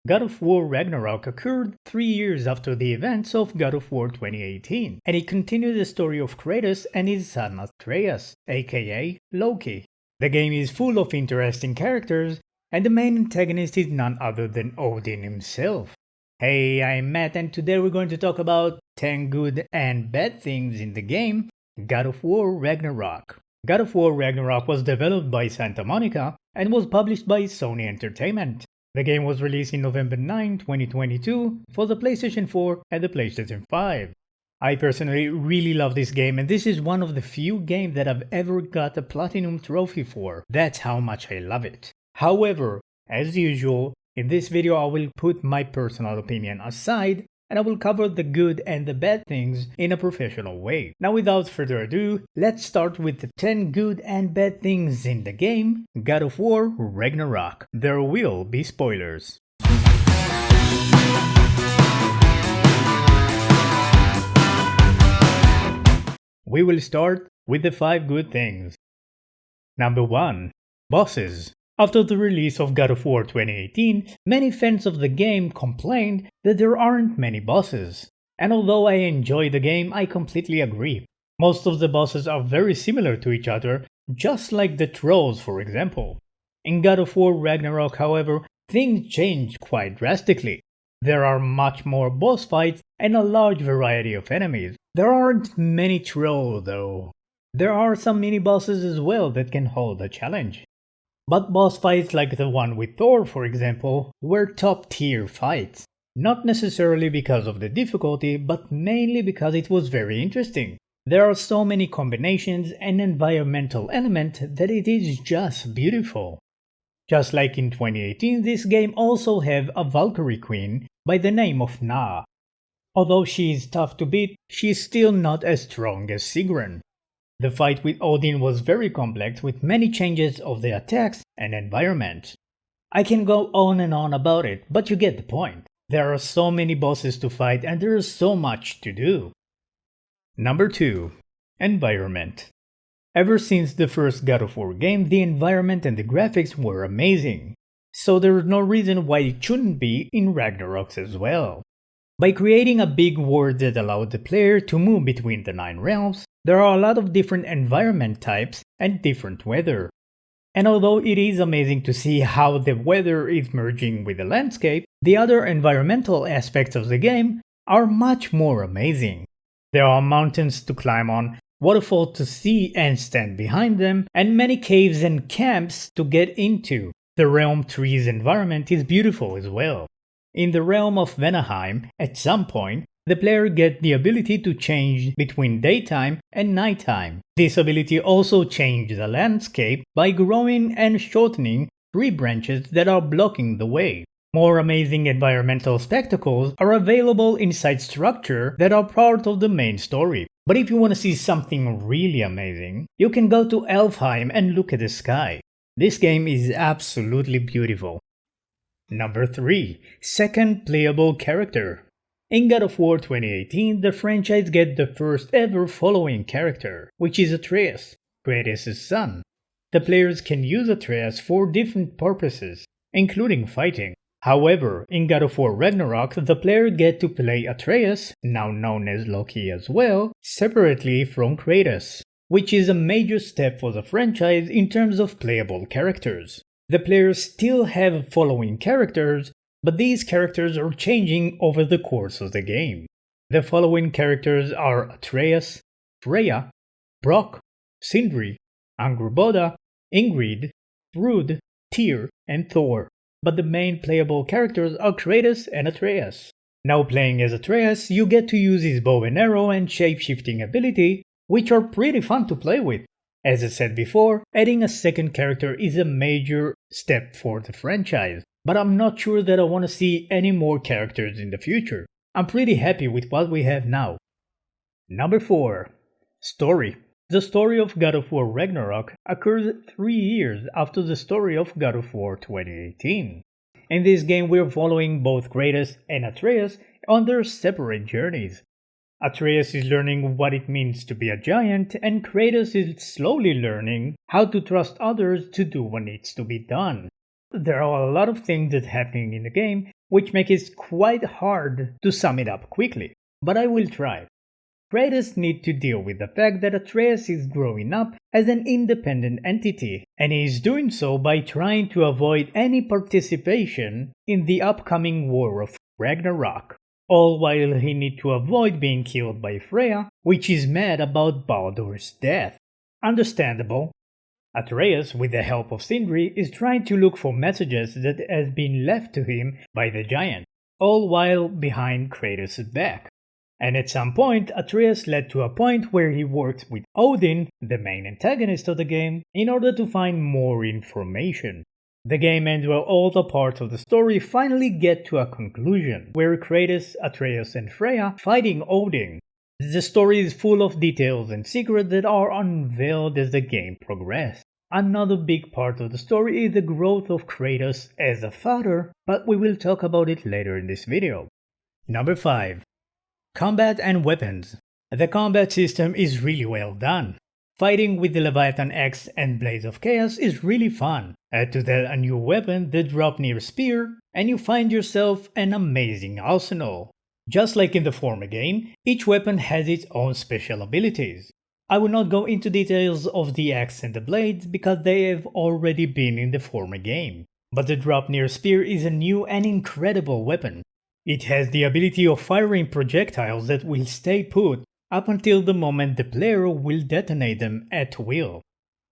God of War Ragnarok occurred 3 years after the events of God of War 2018, and it continued the story of Kratos and his son Atreus, aka Loki. The game is full of interesting characters, and the main antagonist is none other than Odin himself. Hey, I'm Matt, and today we're going to talk about 10 good and bad things in the game God of War Ragnarok. God of War Ragnarok was developed by Santa Monica and was published by Sony Entertainment. The game was released in November 9, 2022 for the PlayStation 4 and the PlayStation 5. I personally really love this game, and this is one of the few games that I've ever got a Platinum trophy for. That's how much I love it. However, as usual, in this video I will put my personal opinion aside and I will cover the good and the bad things in a professional way. Now without further ado, let's start with the 10 good and bad things in the game God of War Ragnarok. There will be spoilers. We will start with the 5 good things. Number 1. Bosses. After the release of God of War 2018, many fans of the game complained that there aren't many bosses. And although I enjoy the game, I completely agree. Most of the bosses are very similar to each other, just like the trolls for example. In God of War Ragnarok, however, things change quite drastically. There are much more boss fights and a large variety of enemies. There aren't many trolls though. There are some mini bosses as well that can hold a challenge. But boss fights like the one with Thor, for example, were top tier fights. Not necessarily because of the difficulty, but mainly because it was very interesting. There are so many combinations and environmental elements that it is just beautiful. Just like in 2018, this game also have a Valkyrie queen by the name of Na. Although she is tough to beat, she is still not as strong as Sigrun. The fight with Odin was very complex with many changes of the attacks and environment. I can go on and on about it, but you get the point. There are so many bosses to fight and there is so much to do. Number 2. Environment. Ever since the first God of War game, the environment and the graphics were amazing. So there is no reason why it shouldn't be in Ragnarok as well. By creating a big world that allowed the player to move between the 9 realms, there are a lot of different environment types and different weather. And although it is amazing to see how the weather is merging with the landscape, the other environmental aspects of the game are much more amazing. There are mountains to climb on, waterfalls to see and stand behind them, and many caves and camps to get into. The Realm Trees environment is beautiful as well. In the realm of Jotunheim, at some point, the player gets the ability to change between daytime and nighttime. This ability also changes the landscape by growing and shortening tree branches that are blocking the way. More amazing environmental spectacles are available inside structure that are part of the main story. But if you want to see something really amazing, you can go to Elfheim and look at the sky. This game is absolutely beautiful. Number 3. Second playable character. In God of War 2018, the franchise gets the first ever following character, which is Atreus, Kratos' son. The players can use Atreus for different purposes, including fighting. However, in God of War Ragnarok, the player gets to play Atreus, now known as Loki as well, separately from Kratos, which is a major step for the franchise in terms of playable characters. The players still have following characters, but these characters are changing over the course of the game. The following characters are Atreus, Freya, Brock, Sindri, Angrboda, Ingrid, Thrud, Tyr, and Thor. But the main playable characters are Kratos and Atreus. Now playing as Atreus, you get to use his bow and arrow and shape-shifting ability, which are pretty fun to play with. As I said before, adding a second character is a major step for the franchise, but I'm not sure that I want to see any more characters in the future. I'm pretty happy with what we have now. Number 4. Story. The story of God of War Ragnarok occurred 3 years after the story of God of War 2018. In this game we're following both Kratos and Atreus on their separate journeys. Atreus is learning what it means to be a giant, and Kratos is slowly learning how to trust others to do what needs to be done. there are a lot of things that happening in the game which make it quite hard to sum it up quickly, but I will try. Kratos needs to deal with the fact that Atreus is growing up as an independent entity, and he is doing so by trying to avoid any participation in the upcoming War of Ragnarok, all while he needs to avoid being killed by Freya, which is mad about Baldur's death. Understandable. Atreus, with the help of Sindri, is trying to look for messages that have been left to him by the giant, all while behind Kratos' back. And at some point, Atreus led to a point where he worked with Odin, the main antagonist of the game, in order to find more information. The game ends where all the parts of the story finally get to a conclusion, where Kratos, Atreus, and Freya fighting Odin. The story is full of details and secrets that are unveiled as the game progresses. Another big part of the story is the growth of Kratos as a father, but we will talk about it later in this video. Number 5. Combat and weapons. The combat system is really well done. Fighting with the Leviathan Axe and Blades of Chaos is really fun. Add to that a new weapon, the Draupnir Spear, and you find yourself an amazing arsenal. Just like in the former game, each weapon has its own special abilities. I will not go into details of the axe and the blades because they have already been in the former game. But the Draupnir Spear is a new and incredible weapon. It has the ability of firing projectiles that will stay put up until the moment the player will detonate them at will.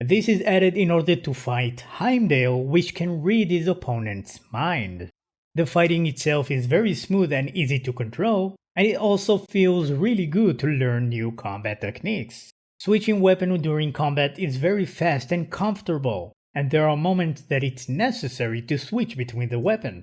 This is added in order to fight Heimdall, which can read his opponent's mind. The fighting itself is very smooth and easy to control, and it also feels really good to learn new combat techniques. Switching weapon during combat is very fast and comfortable, and there are moments that it's necessary to switch between the weapons.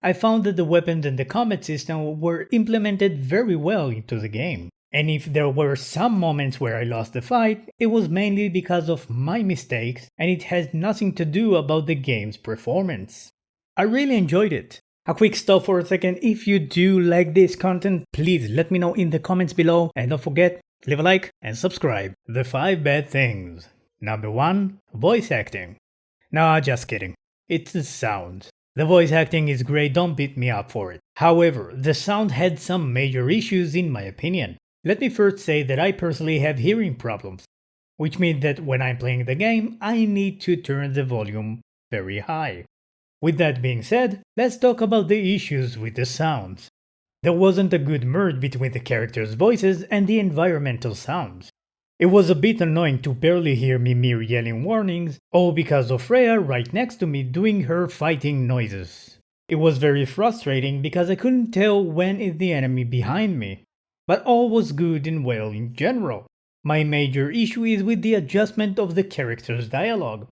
I found that the weapons and the combat system were implemented very well into the game, and if there were some moments where I lost the fight, it was mainly because of my mistakes and it has nothing to do about the game's performance. I really enjoyed it. A quick stop for a second, if you do like this content, please let me know in the comments below, and don't forget, leave a like and subscribe. The 5 bad things. Number 1. Voice acting. Nah, just kidding. It's the sound. The voice acting is great, don't beat me up for it. However, the sound had some major issues in my opinion. Let me first say that I personally have hearing problems, which means that when I'm playing the game, I need to turn the volume very high. With that being said, let's talk about the issues with the sounds. There wasn't a good merge between the characters' voices and the environmental sounds. It was a bit annoying to barely hear Mimir yelling warnings, all because of Freya right next to me doing her fighting noises. It was very frustrating because I couldn't tell when is the enemy behind me. But all was good and well in general. My major issue is with the adjustment of the character's dialogue.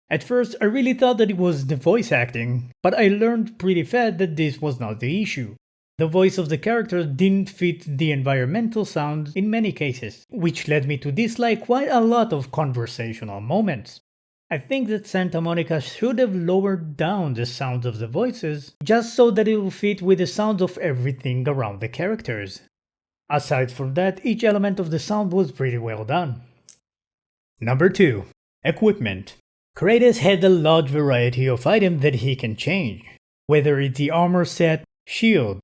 At first I really thought that it was the voice acting, but I learned pretty fast that this was not the issue. The voice of the character didn't fit the environmental sounds in many cases, which led me to dislike quite a lot of conversational moments. I think that Santa Monica should have lowered down the sounds of the voices, just so that it will fit with the sounds of everything around the characters. Aside from that, each element of the sound was pretty well done. Number 2. Equipment. Kratos had a large variety of items that he can change, whether it's the armor set, shield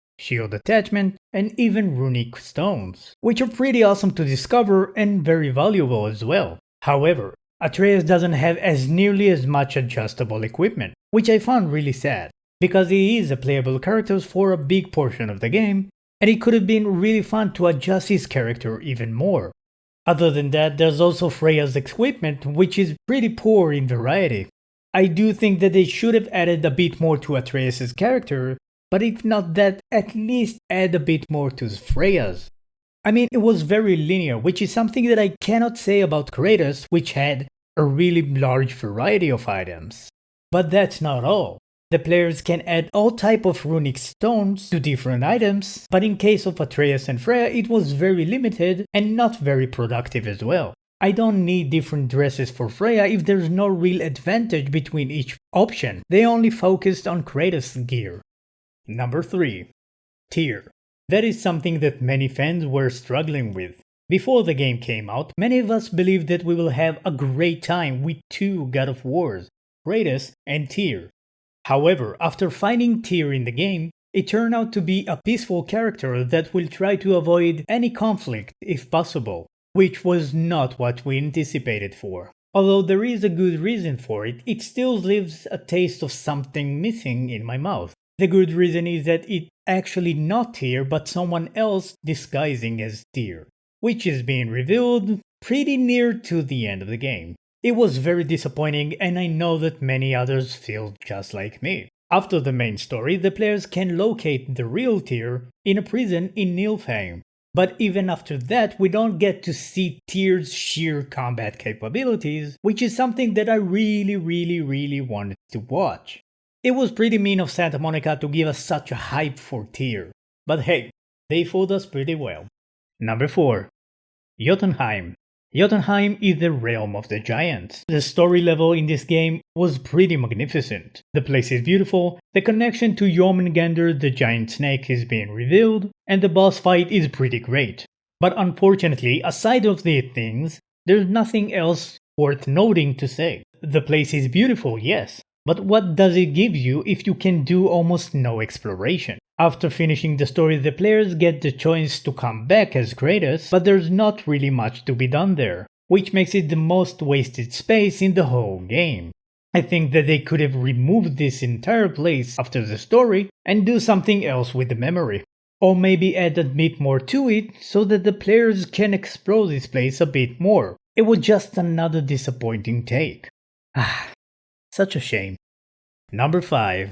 attachment, and even runic stones, which are pretty awesome to discover and very valuable as well. However, Atreus doesn't have as nearly as much adjustable equipment, which I found really sad, because he is a playable character for a big portion of the game, and it could have been really fun to adjust his character even more. Other than that, there's also Freya's equipment, which is pretty poor in variety. I do think that they should have added a bit more to Atreus' character, but if not that, at least add a bit more to Freya's. I mean, it was very linear, which is something that I cannot say about Kratos, which had a really large variety of items. But that's not all. The players can add all type of runic stones to different items, but in case of Atreus and Freya it was very limited and not very productive as well. I don't need different dresses for Freya if there's no real advantage between each option. They only focused on Kratos' gear. Number 3. Tyr. That is something that many fans were struggling with. Before the game came out, many of us believed that we will have a great time with 2 God of Wars, Kratos and Tyr. However, after finding Tyr in the game, it turned out to be a peaceful character that will try to avoid any conflict if possible, which was not what we anticipated for. Although there is a good reason for it, it still leaves a taste of something missing in my mouth. The good reason is that it's actually not Tyr but someone else disguising as Tyr, which is being revealed pretty near to the end of the game. It was very disappointing, and I know that many others feel just like me. After the main story, the players can locate the real Tyr in a prison in Niflheim. But even after that, we don't get to see Tyr's sheer combat capabilities, which is something that I really wanted to watch. It was pretty mean of Santa Monica to give us such a hype for Tyr, but hey, they fooled us pretty well. Number 4. Jotunheim. Jotunheim is the realm of the giants. The story level in this game was pretty magnificent. The place is beautiful, the connection to Jormungandr the giant snake is being revealed, and the boss fight is pretty great. But unfortunately, aside of these things, there's nothing else worth noting to say. The place is beautiful, yes, but what does it give you if you can do almost no exploration? After finishing the story, the players get the choice to come back as Kratos, but there's not really much to be done there, which makes it the most wasted space in the whole game. I think that they could have removed this entire place after the story and do something else with the memory. Or maybe add a bit more to it so that the players can explore this place a bit more. It was just another disappointing take. Such a shame. Number 5.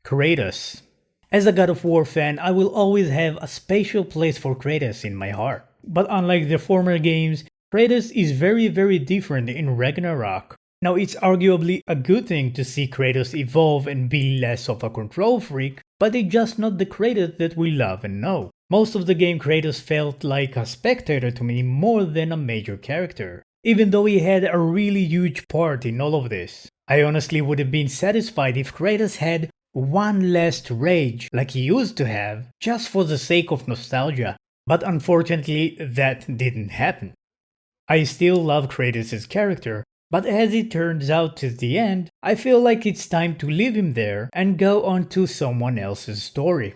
Kratos. As a God of War fan, I will always have a special place for Kratos in my heart. But unlike the former games, Kratos is very different in Ragnarok. Now it's arguably a good thing to see Kratos evolve and be less of a control freak, but it's just not the Kratos that we love and know. Most of the game Kratos felt like a spectator to me more than a major character, even though he had a really huge part in all of this. I honestly would have been satisfied if Kratos had one last rage like he used to have, just for the sake of nostalgia, but unfortunately that didn't happen. I still love Kratos' character, but as it turns out at the end, I feel like it's time to leave him there and go on to someone else's story.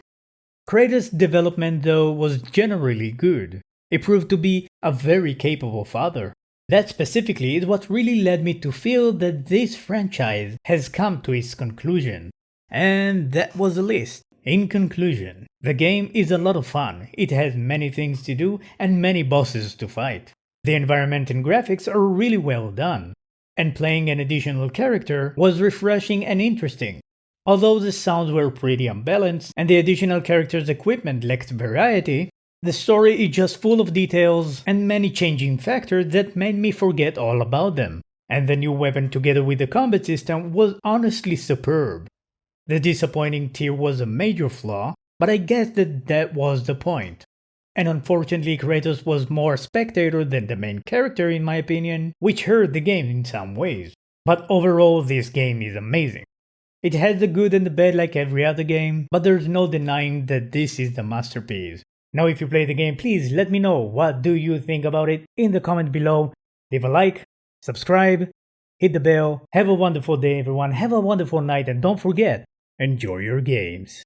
Kratos' development though was generally good. He proved to be a very capable father. That specifically is what really led me to feel that this franchise has come to its conclusion. And that was the list. In conclusion, the game is a lot of fun. It has many things to do and many bosses to fight. The environment and graphics are really well done, and playing an additional character was refreshing and interesting. Although the sounds were pretty unbalanced and the additional character's equipment lacked variety, the story is just full of details and many changing factors that made me forget all about them. And the new weapon together with the combat system was honestly superb. The disappointing Tyr was a major flaw, but I guess that was the point. And unfortunately Kratos was more a spectator than the main character in my opinion, which hurt the game in some ways. But overall this game is amazing. It has the good and the bad like every other game, but there's no denying that this is the masterpiece. Now if you play the game, please let me know what do you think about it in the comment below. Leave a like, subscribe, hit the bell. Have a wonderful day everyone, have a wonderful night, and don't forget, enjoy your games.